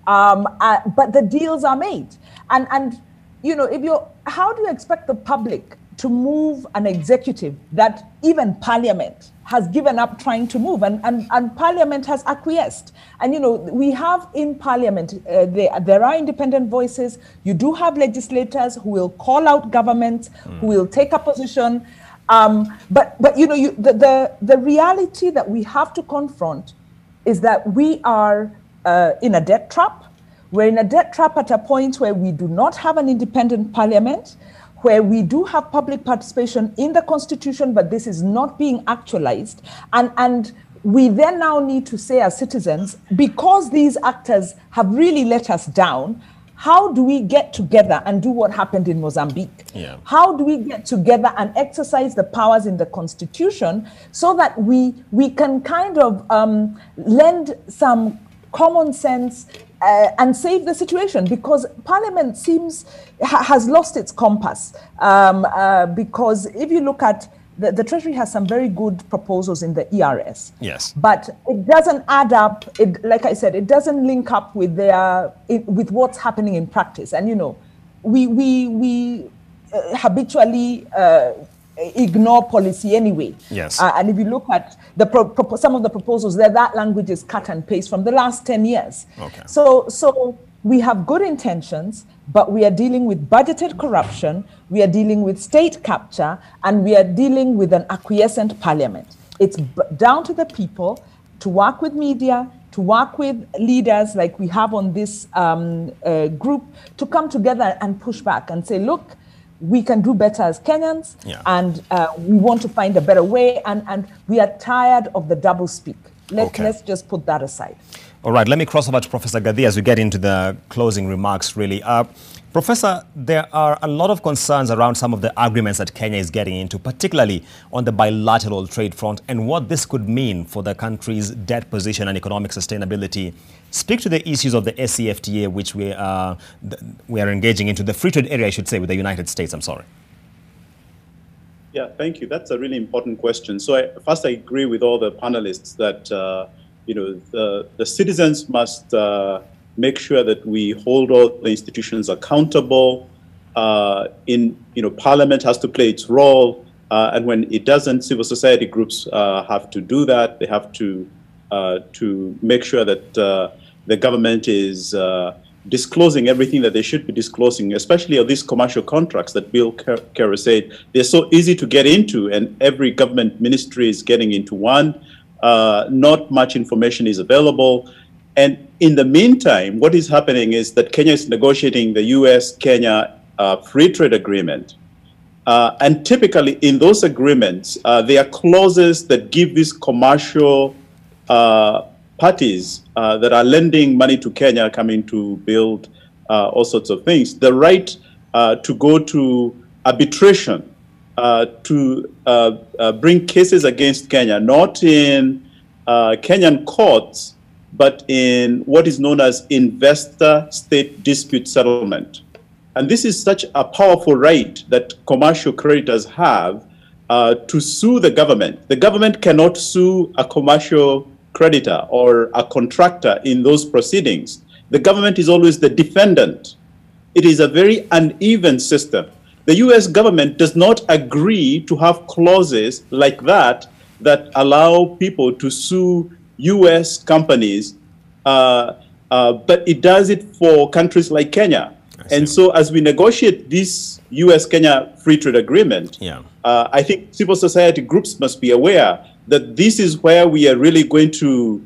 But the deals are made. And you know, how do you expect the public to move an executive that even Parliament has given up trying to move, and Parliament has acquiesced? And you know, we have in Parliament, there are independent voices. You do have legislators who will call out governments, who will take a position. But you know, the reality that we have to confront is that we are in a debt trap. We're in a debt trap at a point where we do not have an independent Parliament, where we do have public participation in the Constitution, but this is not being actualized. And we then now need to say as citizens, because these actors have really let us down, how do we get together and do what happened in Mozambique? Yeah. How do we get together and exercise the powers in the Constitution so that we can kind of lend some common sense and save the situation? Because Parliament has lost its compass. Because if you look at the Treasury has some very good proposals in the ERS. Yes. But it doesn't add up. Like I said, it doesn't link up with with what's happening in practice. And you know, we habitually ignore policy anyway. Yes. And if you look at some of the proposals there, that language is cut and paste from the last 10 years. Okay. So we have good intentions, but we are dealing with budgeted corruption, we are dealing with state capture, and we are dealing with an acquiescent parliament. It's down to the people to work with media, to work with leaders like we have on this group, to come together and push back and say, look, we can do better as Kenyans, and we want to find a better way, and we are tired of the double speak. Let's just put that aside. All right, let me cross over to Professor Gadhi as we get into the closing remarks, really. Professor, there are a lot of concerns around some of the agreements that Kenya is getting into, particularly on the bilateral trade front, and what this could mean for the country's debt position and economic sustainability. Speak to the issues of the SCFTA, which we are engaging into, the free trade area, I should say, with the United States. I'm sorry. Yeah, thank you. That's a really important question. So first, I agree with all the panelists that the citizens must make sure that we hold all the institutions accountable. Parliament has to play its role, and when it doesn't, civil society groups have to do that. They have to make sure that the government is disclosing everything that they should be disclosing, especially of these commercial contracts that Bill Kerr said. They're so easy to get into, and every government ministry is getting into one. Not much information is available. And in the meantime, what is happening is that Kenya is negotiating the US-Kenya free trade agreement. And typically in those agreements, there are clauses that give these commercial parties that are lending money to Kenya, coming to build all sorts of things, the right to go to arbitration, to bring cases against Kenya, not in Kenyan courts, but in what is known as investor-state dispute settlement. And this is such a powerful right that commercial creditors have to sue the government. The government cannot sue a commercial creditor or a contractor in those proceedings. The government is always the defendant. It is a very uneven system. The US government does not agree to have clauses like that that allow people to sue US companies, but it does it for countries like Kenya. And so as we negotiate this US-Kenya free trade agreement, I think civil society groups must be aware that this is where we are really going to,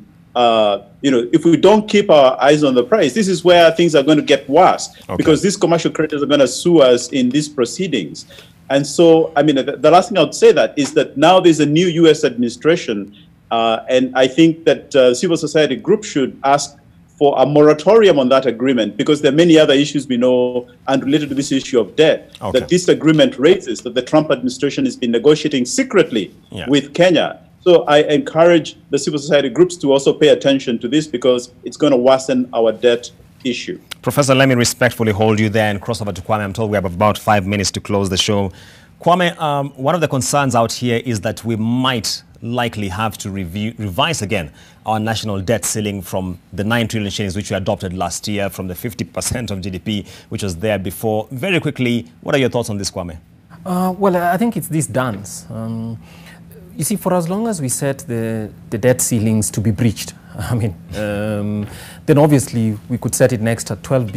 if we don't keep our eyes on the price, this is where things are going to get worse, because these commercial creditors are going to sue us in these proceedings. And so, I mean, the last thing I would say that is that now there's a new US administration, and I think that civil society groups should ask for a moratorium on that agreement, because there are many other issues we know unrelated to this issue of debt that this agreement raises, that the Trump administration has been negotiating secretly with Kenya. So I encourage the civil society groups to also pay attention to this, because it's going to worsen our debt issue. Professor, let me respectfully hold you there and cross over to Kwame. I'm told we have about 5 minutes to close the show. Kwame, one of the concerns out here is that we might likely have to revise again our national debt ceiling from the 9 trillion shillings which we adopted last year, from the 50% of GDP which was there before. Very quickly, what are your thoughts on this, Kwame? Well, I think it's this dance. You see, for as long as we set the debt ceilings to be breached, I mean, then obviously we could set it next at 12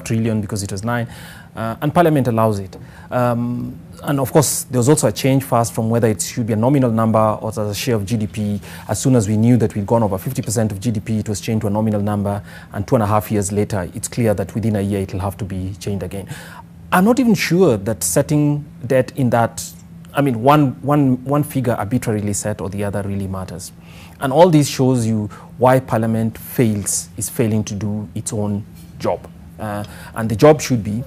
trillion because it was 9, and Parliament allows it. And of course, there was also a change fast from whether it should be a nominal number or as a share of GDP. As soon as we knew that we'd gone over 50% of GDP, it was changed to a nominal number, and 2.5 years later, it's clear that within a year it'll have to be changed again. I'm not even sure that setting debt in that, I mean, one figure arbitrarily set or the other really matters. And all this shows you why Parliament is failing to do its own job. And the job should be,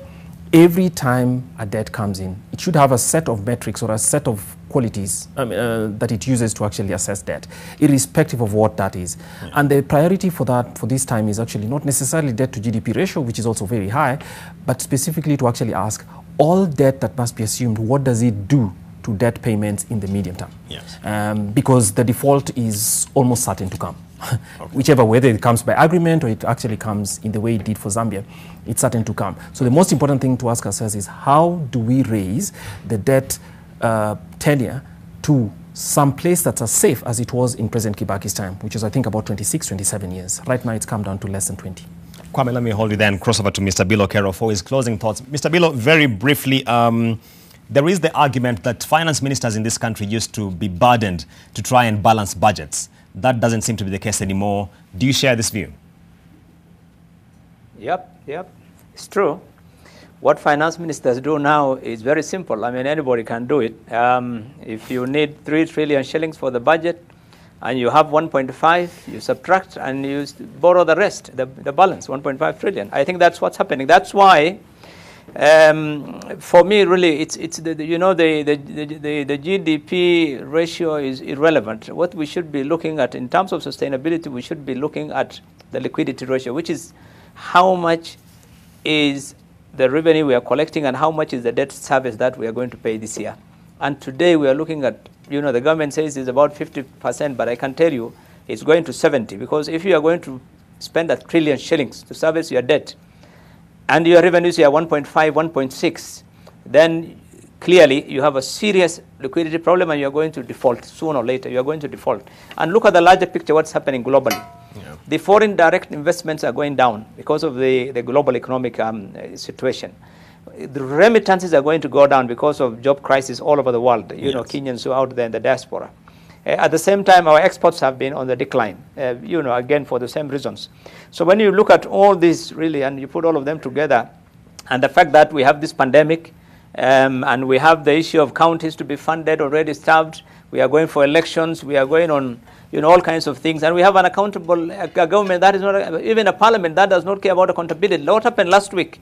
every time a debt comes in, it should have a set of metrics or a set of qualities that it uses to actually assess debt, irrespective of what that is. And the priority for this time is actually not necessarily debt to GDP ratio, which is also very high, but specifically to actually ask all debt that must be assumed, what does it do to debt payments in the medium term? Yes. Because the default is almost certain to come. Whichever, whether it comes by agreement or it actually comes in the way it did for Zambia, it's certain to come. So the most important thing to ask ourselves is, how do we raise the debt tenure to some place that's as safe as it was in President Kibaki's time, which is, I think, about 26, 27 years. Right now, it's come down to less than 20. Kwame, let me hold you then, cross over to Mr. Bilo Kero for his closing thoughts. Mr. Bilo, very briefly, there is the argument that finance ministers in this country used to be burdened to try and balance budgets. That doesn't seem to be the case anymore. Do you share this view? Yep. It's true. What finance ministers do now is very simple. I mean, anybody can do it. If you need 3 trillion shillings for the budget and you have 1.5, you subtract and you borrow the rest, the balance, 1.5 trillion. I think that's what's happening. That's why, for me, really, it's the GDP ratio is irrelevant. What we should be looking at in terms of sustainability, we should be looking at the liquidity ratio, which is how much is the revenue we are collecting and how much is the debt service that we are going to pay this year. And today we are looking at, the government says it's about 50%, but I can tell you it's going to 70, because if you are going to spend 1 trillion shillings to service your debt and your revenues are 1.5, 1.6, then clearly you have a serious liquidity problem and you are going to default sooner or later. You are going to default. And look at the larger picture, what's happening globally. Yeah. The foreign direct investments are going down because of the global economic situation. The remittances are going to go down because of job crisis all over the world. You know, Kenyans who are out there in the diaspora. At the same time, our exports have been on the decline, again, for the same reasons. So when you look at all this, really, and you put all of them together, and the fact that we have this pandemic, and we have the issue of counties to be funded, already starved, we are going for elections, we are going on, all kinds of things, and we have an accountable government that is not, even a parliament that does not care about accountability. What happened last week?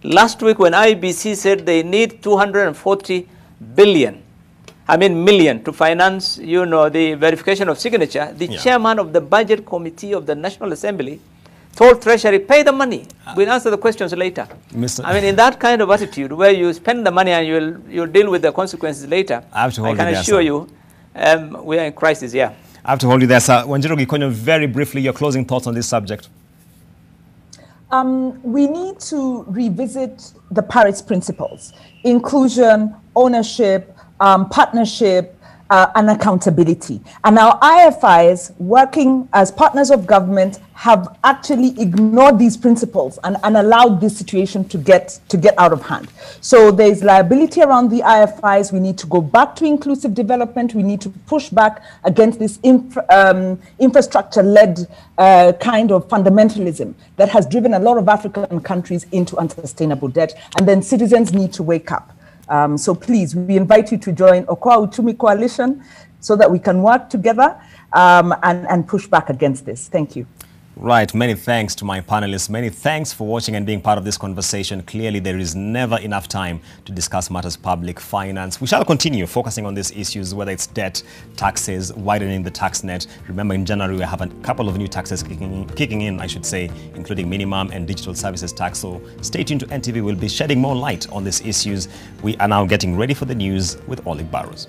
Last week when IBC said they need 240 million to finance, the verification of signature, the chairman of the budget committee of the National Assembly told Treasury, pay the money. We'll answer the questions later. In that kind of attitude where you spend the money and you'll deal with the consequences later, I can assure you we are in crisis, I have to hold you there, sir. Wanjiru Gikonyo, very briefly, your closing thoughts on this subject. We need to revisit the Paris principles: inclusion, ownership, partnership, and accountability. And our IFIs, working as partners of government, have actually ignored these principles and allowed this situation to get out of hand. So there's liability around the IFIs. We need to go back to inclusive development. We need to push back against this infrastructure-led kind of fundamentalism that has driven a lot of African countries into unsustainable debt. And then citizens need to wake up. So please, we invite you to join Okoa Uchumi Coalition so that we can work together and push back against this. Thank you. Right. Many thanks to my panelists. Many thanks for watching and being part of this conversation. Clearly, there is never enough time to discuss matters public finance. We shall continue focusing on these issues, whether it's debt, taxes, widening the tax net. Remember, in January, we have a couple of new taxes kicking in, I should say, including minimum and digital services tax. So stay tuned to NTV. We'll be shedding more light on these issues. We are now getting ready for the news with Oleg Barros.